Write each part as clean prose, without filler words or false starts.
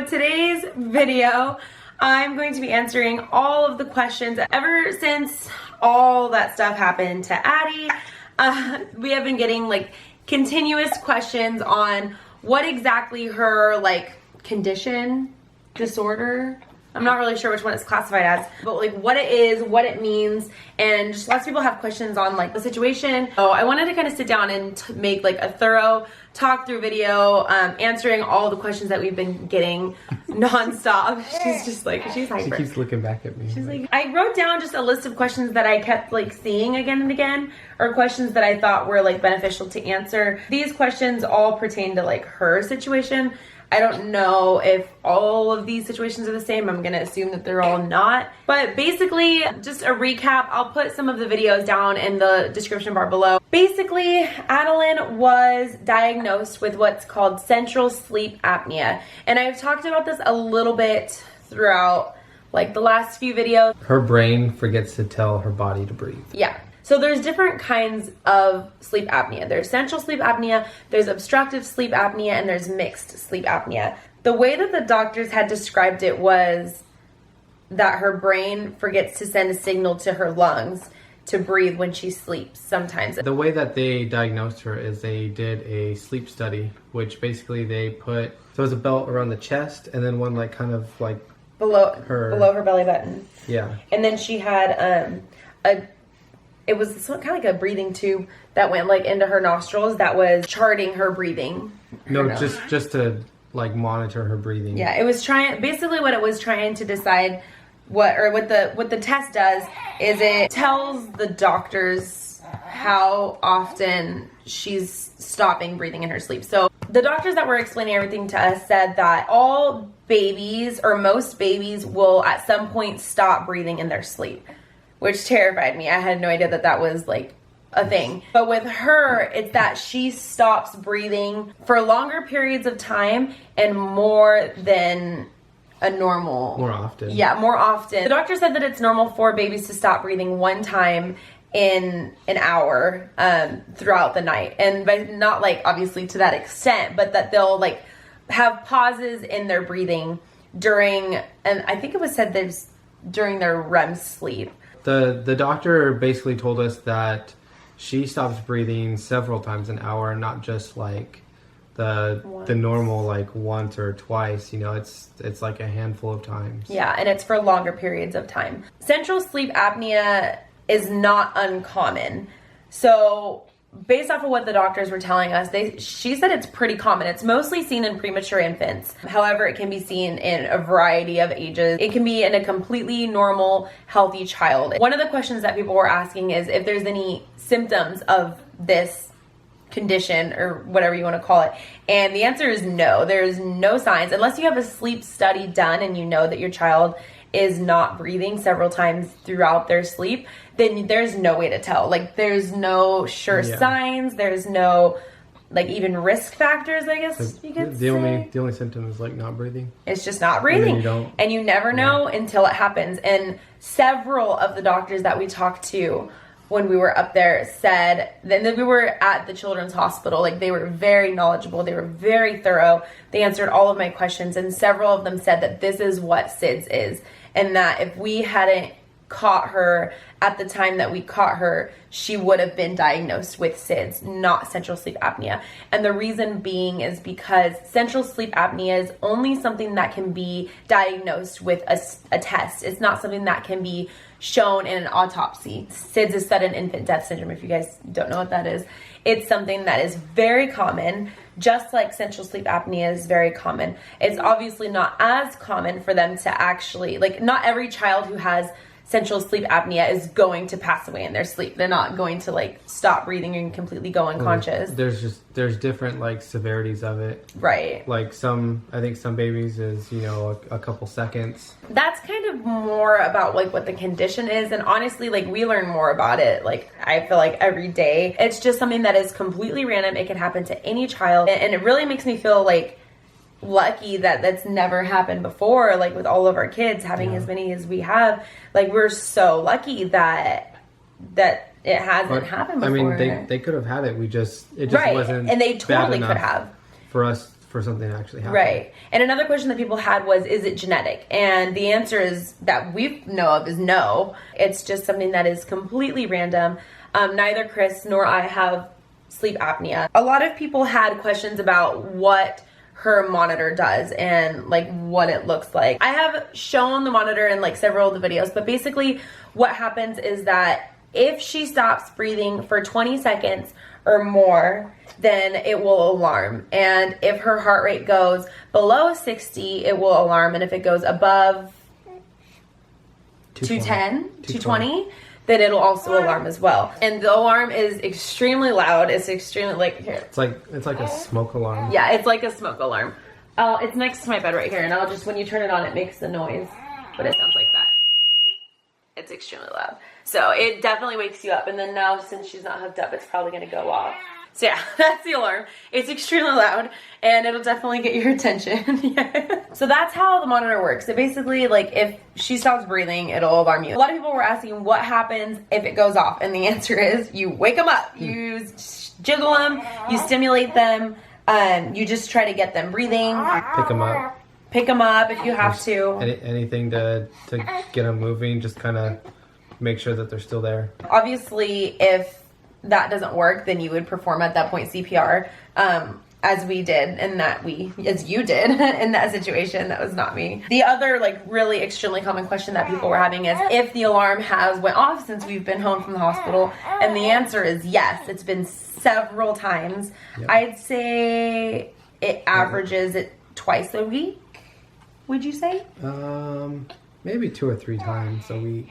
today's video, I'm going to be answering all of the questions. Ever since all that stuff happened to Addie, we have been getting like continuous questions on what exactly her like condition, disorder, I'm not really sure which one it's classified as, but like what it is, what it means, and just lots of people have questions on like the situation. So I wanted to kind of sit down and make like a thorough talk through video, answering all the questions that we've been getting nonstop. She's just like, she's hyper. She keeps looking back at me. She's like, I wrote down just a list of questions that I kept like seeing again and again, or questions that I thought were like beneficial to answer. These questions all pertain to like her situation. I don't know if all of these situations are the same. I'm gonna assume that they're all not. But basically, just a recap, I'll put some of the videos down in the description bar below. Basically, Adeline was diagnosed with what's called central sleep apnea. And I've talked about this a little bit throughout like the last few videos. Her brain forgets to tell her body to breathe. Yeah. So there's different kinds of sleep apnea. There's central sleep apnea, there's obstructive sleep apnea, and there's mixed sleep apnea. The way that the doctors had described it was that her brain forgets to send a signal to her lungs to breathe when she sleeps sometimes. The way that they diagnosed her is they did a sleep study, which basically they put, so it was a belt around the chest and then one like kind of like below her belly button. Yeah. And then she had it was kind of like a breathing tube that went like into her nostrils that was charting her breathing. No, just to like monitor her breathing. Yeah, it was basically what it was trying to decide what the test does is it tells the doctors how often she's stopping breathing in her sleep. So the doctors that were explaining everything to us said that all babies or most babies will at some point stop breathing in their sleep, which terrified me. I had no idea that that was like a thing. But with her, it's that she stops breathing for longer periods of time and more than a normal. More often. Yeah, more often. The doctor said that it's normal for babies to stop breathing one time in an hour throughout the night. And by not like obviously to that extent, but that they'll like have pauses in their breathing during, and I think it was said there's during their REM sleep. The doctor basically told us that she stops breathing several times an hour, not just like the normal like once or twice. You know, it's like a handful of times. Yeah, and it's for longer periods of time. Central sleep apnea is not uncommon. So based off of what the doctors were telling us, she said it's pretty common. It's mostly seen in premature infants. However, it can be seen in a variety of ages. It can be in a completely normal, healthy child. One of the questions that people were asking is if there's any symptoms of this condition or whatever you want to call it. And the answer is no. There's no signs. Unless you have a sleep study done and you know that your child is not breathing several times throughout their sleep, then there's no way to tell. Like there's no sure signs, there's no like even risk factors, I guess you could say. The only symptom is like not breathing. It's just not breathing. And you never know until it happens. And several of the doctors that we talked to when we were up there said, then we were at the children's hospital, like they were very knowledgeable, they were very thorough, they answered all of my questions, and several of them said that this is what SIDS is, and that if we hadn't caught her at the time that we caught her, she would have been diagnosed with SIDS, not central sleep apnea. And the reason being is because central sleep apnea is only something that can be diagnosed with a test. It's not something that can be shown in an autopsy. SIDS is sudden infant death syndrome, if you guys don't know what that is. It's something that is very common, just like central sleep apnea is very common. It's obviously not as common for them to actually, like not every child who has central sleep apnea is going to pass away in their sleep. They're not going to like stop breathing and completely go unconscious. There's different like severities of it. Right. Like I think some babies is, you know, a couple seconds. That's kind of more about like what the condition is. And honestly, like we learn more about it. Like I feel like every day, it's just something that is completely random. It can happen to any child. And it really makes me feel like lucky that that's never happened before, like with all of our kids having as many as we have. Like we're so lucky that it hasn't happened before. I mean, they could have had it. It just right. wasn't and they totally bad could have for us for something to actually happen. Right. And another question that people had was, is it genetic? And the answer is that we know of is no. It's just something that is completely random. Neither Chris nor I have sleep apnea. A lot of people had questions about what her monitor does and like what it looks like. I have shown the monitor in like several of the videos, but basically what happens is that if she stops breathing for 20 seconds or more, then it will alarm. And if her heart rate goes below 60, it will alarm. And if it goes above 220, then it'll also alarm as well. And the alarm is extremely loud. It's extremely like here. It's like a smoke alarm. Yeah, it's like a smoke alarm. It's next to my bed right here, and I'll just, when you turn it on, it makes the noise, but it sounds like that. It's extremely loud. So it definitely wakes you up. And then now, since she's not hooked up, it's probably gonna go off. So yeah, that's the alarm. It's extremely loud and it'll definitely get your attention. Yeah. So that's how the monitor works. So basically, like, if she stops breathing, it'll alarm you. A lot of people were asking what happens if it goes off, and the answer is you wake them up. You jiggle them, you stimulate them, you just try to get them breathing. Pick them up if you have to. Anything to get them moving, just kind of make sure that they're still there. Obviously, if that doesn't work, then you would perform at that point CPR, as we did, and as you did in that situation. That was not me. The other like really extremely common question that people were having is if the alarm has went off since we've been home from the hospital, and the answer is yes. It's been several times. Yep. I'd say it averages it twice a week. Would you say? Maybe 2 or 3 times a week.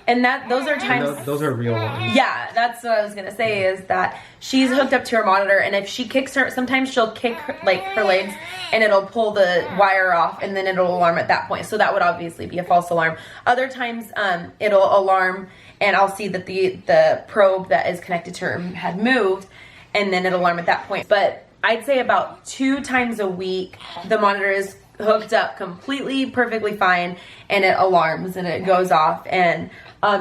And those are times. Those are real ones. Yeah, that's what I was gonna say, is that she's hooked up to her monitor, and if she kicks her, sometimes she'll kick her, like her legs, and it'll pull the wire off, and then it'll alarm at that point. So that would obviously be a false alarm. Other times, it'll alarm, and I'll see that the probe that is connected to her had moved, and then it'll alarm at that point. But I'd say about 2 times a week, the monitor is hooked up completely perfectly fine, and it alarms and it goes off, and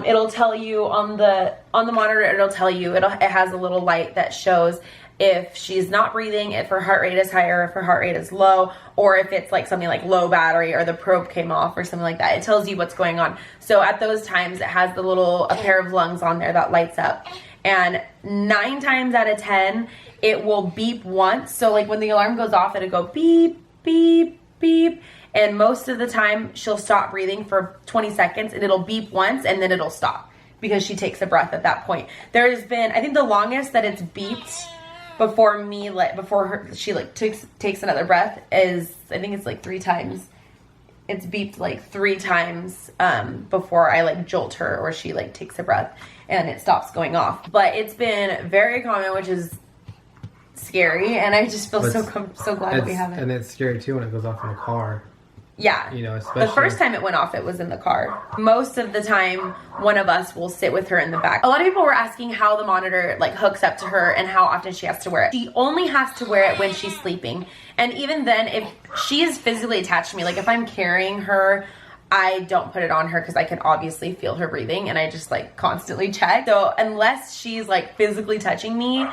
it'll tell you on the monitor, it'll tell you, it has a little light that shows if she's not breathing, if her heart rate is higher, if her heart rate is low, or if it's like something like low battery or the probe came off or something like that. It tells you what's going on. So at those times, it has a pair of lungs on there that lights up, and 9 times out of 10 it will beep once. So like when the alarm goes off, it'll go beep beep beep, and most of the time she'll stop breathing for 20 seconds, and it'll beep once, and then it'll stop because she takes a breath at that point. There's been, I think the longest that it's beeped before she takes another breath is, I think it's like 3 times. It's beeped like 3 times before I like jolt her or she like takes a breath, and it stops going off. But it's been very common, which is scary, and I just feel so glad that we have it. And it's scary too when it goes off in a car. Yeah. You know, especially the first time it went off, it was in the car. Most of the time, one of us will sit with her in the back. A lot of people were asking how the monitor like hooks up to her and how often she has to wear it. She only has to wear it when she's sleeping. And even then, if she is physically attached to me, like if I'm carrying her, I don't put it on her because I can obviously feel her breathing, and I just like constantly check. So unless she's like physically touching me,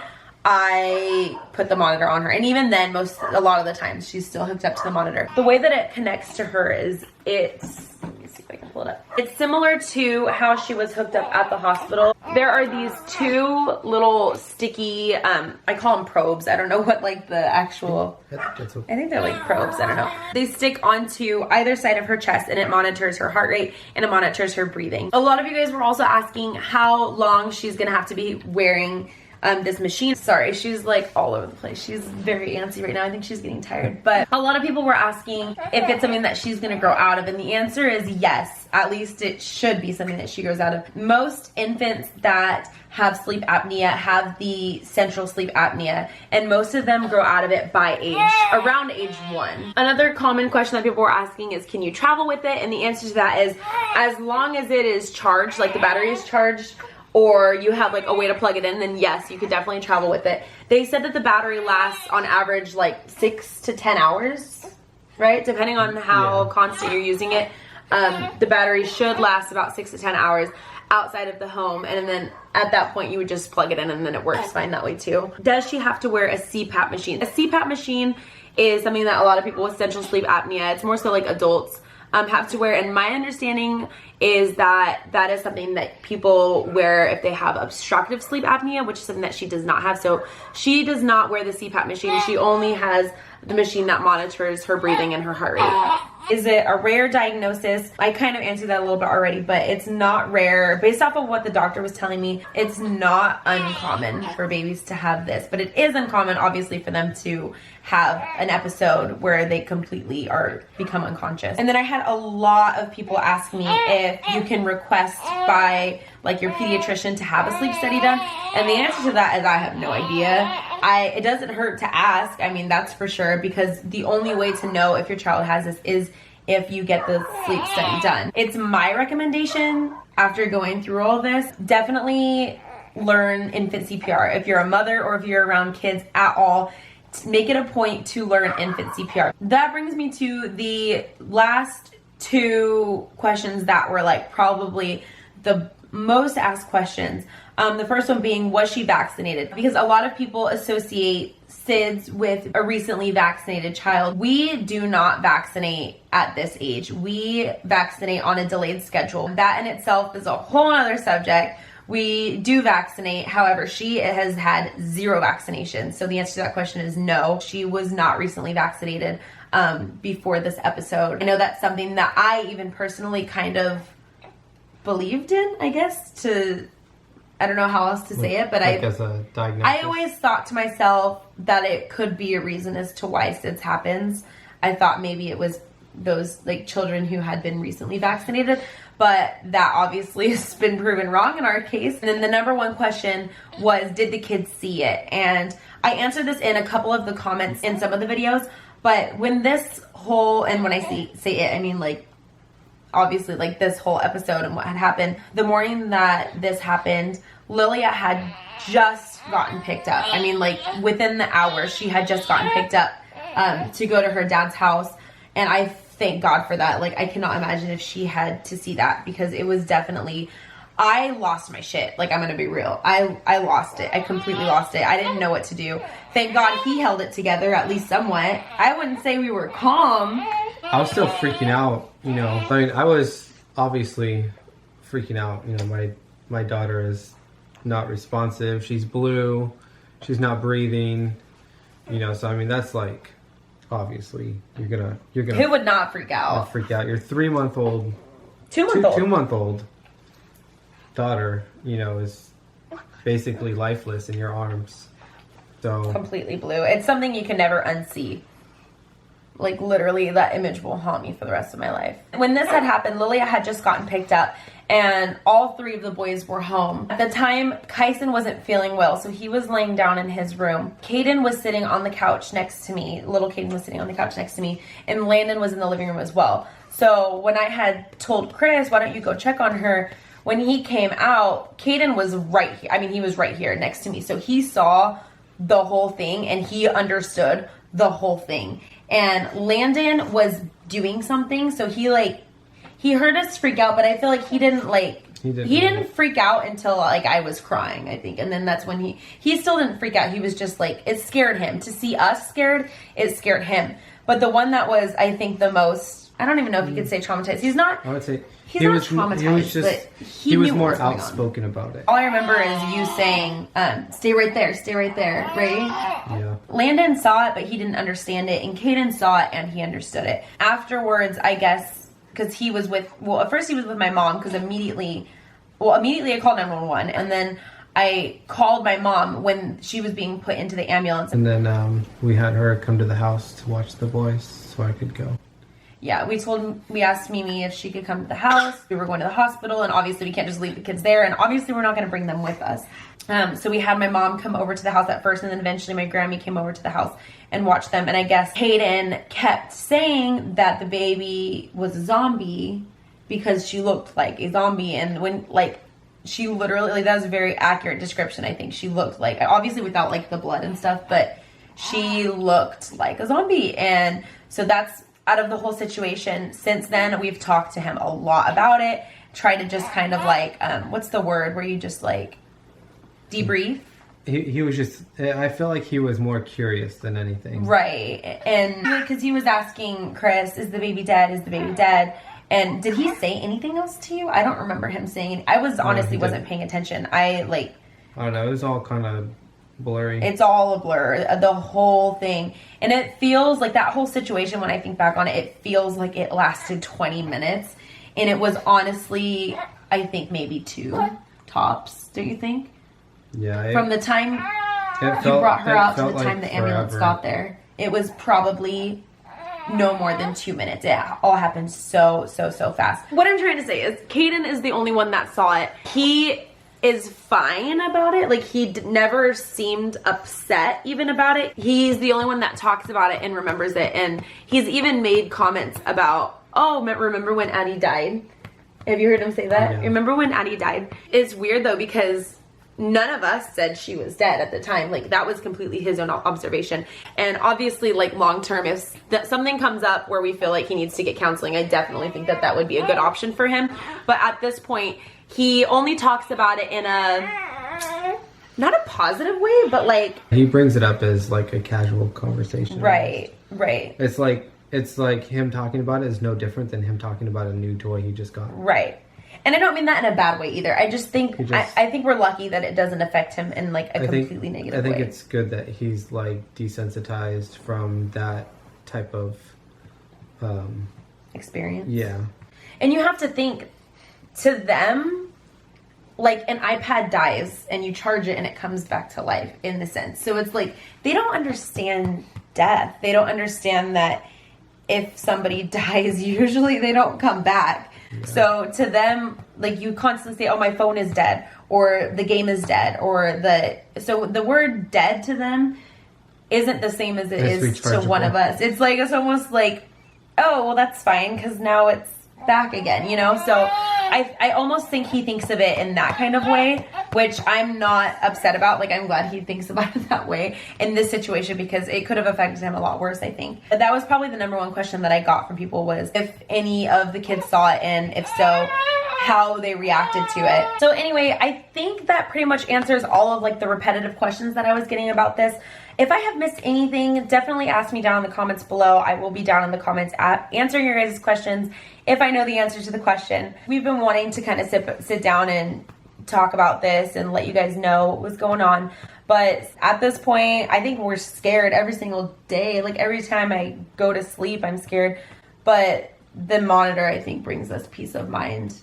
I put the monitor on her. And even then, a lot of the times, she's still hooked up to the monitor. The way that it connects to her is let me see if I can pull it up. It's similar to how she was hooked up at the hospital. There are these 2 little sticky, I call them probes. I don't know what like the actual, I think they're like probes. I don't know. They stick onto either side of her chest, and it monitors her heart rate and it monitors her breathing. A lot of you guys were also asking how long she's gonna have to be wearing this machine. Sorry, she's like all over the place. She's very antsy right now. I think she's getting tired. But a lot of people were asking if it's something that she's gonna grow out of, and the answer is yes. At least it should be something that she grows out of. Most infants that have sleep apnea have the central sleep apnea, and most of them grow out of it by around age 1. Another common question that people were asking is, can you travel with it? And the answer to that is, as long as it is charged, like the battery is charged, or you have like a way to plug it in, then yes, you could definitely travel with it. They said that the battery lasts on average like 6 to 10 hours, right? Depending on how constant you're using it. The battery should last about 6 to 10 hours. outside of the home, and then at that point you would just plug it in and then it works fine that way too. Does she have to wear a CPAP machine? A CPAP machine is something that a lot of people with central sleep apnea, it's more so like adults, have to wear, and my understanding is that that is something that people wear if they have obstructive sleep apnea, which is something that she does not have. So she does not wear the CPAP machine. She only has the machine that monitors her breathing and her heart rate. Is it a rare diagnosis? I kind of answered that a little bit already, but it's not rare. Based off of what the doctor was telling me, it's not uncommon for babies to have this, but it is uncommon, obviously, for them to have an episode where they completely become unconscious. And then I had a lot of people ask me if you can request by like your pediatrician to have a sleep study done, and the answer to that is I have no idea. It doesn't hurt to ask, I mean, that's for sure, because the only way to know if your child has this is if you get the sleep study done. It's my recommendation after going through all this, definitely learn infant CPR. If you're a mother or if you're around kids at all, make it a point to learn infant CPR. That brings me to the last two questions that were like probably the most asked questions. The first one being, was she vaccinated? Because a lot of people associate SIDS with a recently vaccinated child. We do not vaccinate at this age. We vaccinate on a delayed schedule. That in itself is a whole other subject. We do vaccinate. However, she has had 0 vaccinations. So the answer to that question is no. She was not recently vaccinated before this episode. I know that's something that I even personally kind of believed in, I guess, I don't know how else to say it, but as a diagnosis. I always thought to myself that it could be a reason as to why SIDS happens. I thought maybe it was those like children who had been recently vaccinated, but that obviously has been proven wrong in our case. And then the number one question was, did the kids see it? And I answered this in a couple of the comments in some of the videos, but when this whole, and when I say it, I mean like obviously like this whole episode and what had happened. The morning that this happened, Lilia had just gotten picked up. I mean, like within the hour, she had just gotten picked up to go to her dad's house. And I thank God for that. Like, I cannot imagine if she had to see that, because it was definitely, I lost my shit. Like, I'm going to be real. I lost it. I completely lost it. I didn't know what to do. Thank God he held it together, at least somewhat. I wouldn't say we were calm. I was still freaking out, you know. I mean, I was obviously freaking out. You know, my daughter is not responsive. She's blue. She's not breathing. You know, so I mean, that's like, obviously, you're gonna. Who would not freak out? Freak out. Your 3-month-old, 2-month-old, 2-month-old daughter, you know, is basically lifeless in your arms. So completely blue. It's something you can never unsee. Like, literally, that image will haunt me for the rest of my life. When this had happened, Lilia had just gotten picked up, and all 3 of the boys were home. At the time, Kyson wasn't feeling well, so he was laying down in his room. Caden was sitting on the couch next to me. Little Caden was sitting on the couch next to me, and Landon was in the living room as well. So when I had told Chris, why don't you go check on her, when he came out, Caden was right here. I mean, he was right here next to me. So he saw the whole thing, and he understood the whole thing. And Landon was doing something, so he heard us freak out, but I feel like he didn't freak out until like I was crying, I think. And then that's when he still didn't freak out. He was just like, it scared him. To see us scared, it scared him. But the one that was, I think, the most, I don't even know if you could say traumatized. He's not. I would say he's not traumatized, but he was more outspoken about it. All I remember is you saying, stay right there, right? Yeah. Landon saw it, but he didn't understand it, and Caden saw it, and he understood it. Afterwards, I guess, because he was with, at first he was with my mom, because immediately I called 911, and then I called my mom when she was being put into the ambulance. And then we had her come to the house to watch the boys so I could go. Yeah, we asked Mimi if she could come to the house. We were going to the hospital, and obviously we can't just leave the kids there, and obviously we're not going to bring them with us. So we had my mom come over to the house at first, and then eventually my Grammy came over to the house and watched them. And I guess Hayden kept saying that the baby was a zombie because she looked like a zombie. And when, like, she literally, like, that was a very accurate description, I think. She looked like, obviously without, like, the blood and stuff, but she looked like a zombie. And so that's out of the whole situation. Since then, we've talked to him a lot about it. try to just kind of like, what's the word where you just like debrief? He was just, I feel like he was more curious than anything. Right. And because he was asking Chris, is the baby dead? Is the baby dead? And did he say anything else to you? I don't remember him saying. I was honestly wasn't paying attention. I don't know. It was all kind of blurry. It's all a blur, the whole thing. And it feels like that whole situation, when I think back on it, it feels like it lasted 20 minutes. And it was honestly, I think maybe 2 tops. Do you think? Yeah. From the time you brought her out to the time the ambulance got there, it was probably no more than 2 minutes. It all happened so fast. What I'm trying to say is Caden is the only one that saw it. He is fine about it. Like, he never seemed upset even about it. He's the only one that talks about it and remembers it. And he's even made comments about, oh, remember when Addie died? Have you heard him say that? Yeah. Remember when Addie died? It's weird though, because none of us said she was dead at the time. Like, that was completely his own observation. And obviously, like, long term, if something comes up where we feel like he needs to get counseling, I definitely think that that would be a good option for him. But at this point, he only talks about it in a, not a positive way, but like, he brings it up as like a casual conversation. Right. It's like him talking about it is no different than him talking about a new toy he just got. Right. And I don't mean that in a bad way either. I just think, I think we're lucky that it doesn't affect him in like a completely negative way. I think it's good that he's like desensitized from that type of experience. Yeah. And you have to think, to them, like, an iPad dies and you charge it and it comes back to life in the sense. So it's like, they don't understand death. They don't understand that if somebody dies, usually they don't come back. Yeah. So to them, like, you constantly say, oh, my phone is dead, or the game is dead, or so the word dead to them isn't the same as it is to one of us. It's like, it's almost like, oh, well, that's fine, because now it's back again, you know? So I almost think he thinks of it in that kind of way, which I'm not upset about. Like, I'm glad he thinks about it that way in this situation, because it could have affected him a lot worse, I think. But that was probably the number one question that I got from people, was if any of the kids saw it, and if so, how they reacted to it. So anyway, I think that pretty much answers all of like the repetitive questions that I was getting about this. If I have missed anything, definitely ask me down in the comments below. I will be down in the comments answering your guys' questions if I know the answer to the question. We've been wanting to kind of sit down and talk about this and let you guys know what was going on. But at this point, I think we're scared every single day. Like, every time I go to sleep, I'm scared. But the monitor, I think, brings us peace of mind.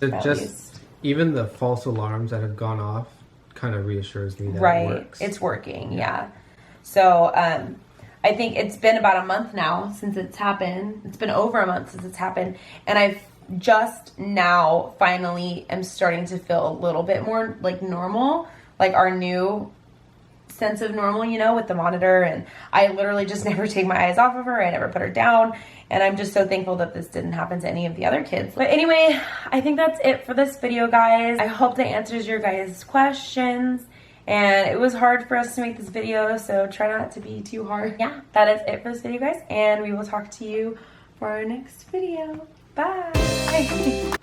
Even the false alarms that have gone off kind of reassures me that it works. It's working, yeah. So I think it's been about a month now since it's happened. It's been over a month since it's happened. And I've just now finally am starting to feel a little bit more like normal, like our new sense of normal, you know, with the monitor. And I literally just never take my eyes off of her. I never put her down. And I'm just so thankful that this didn't happen to any of the other kids. But anyway, I think that's it for this video, guys. I hope that answers your guys' questions. And it was hard for us to make this video, so try not to be too hard. Yeah, that is it for this video, guys. And we will talk to you for our next video. Bye.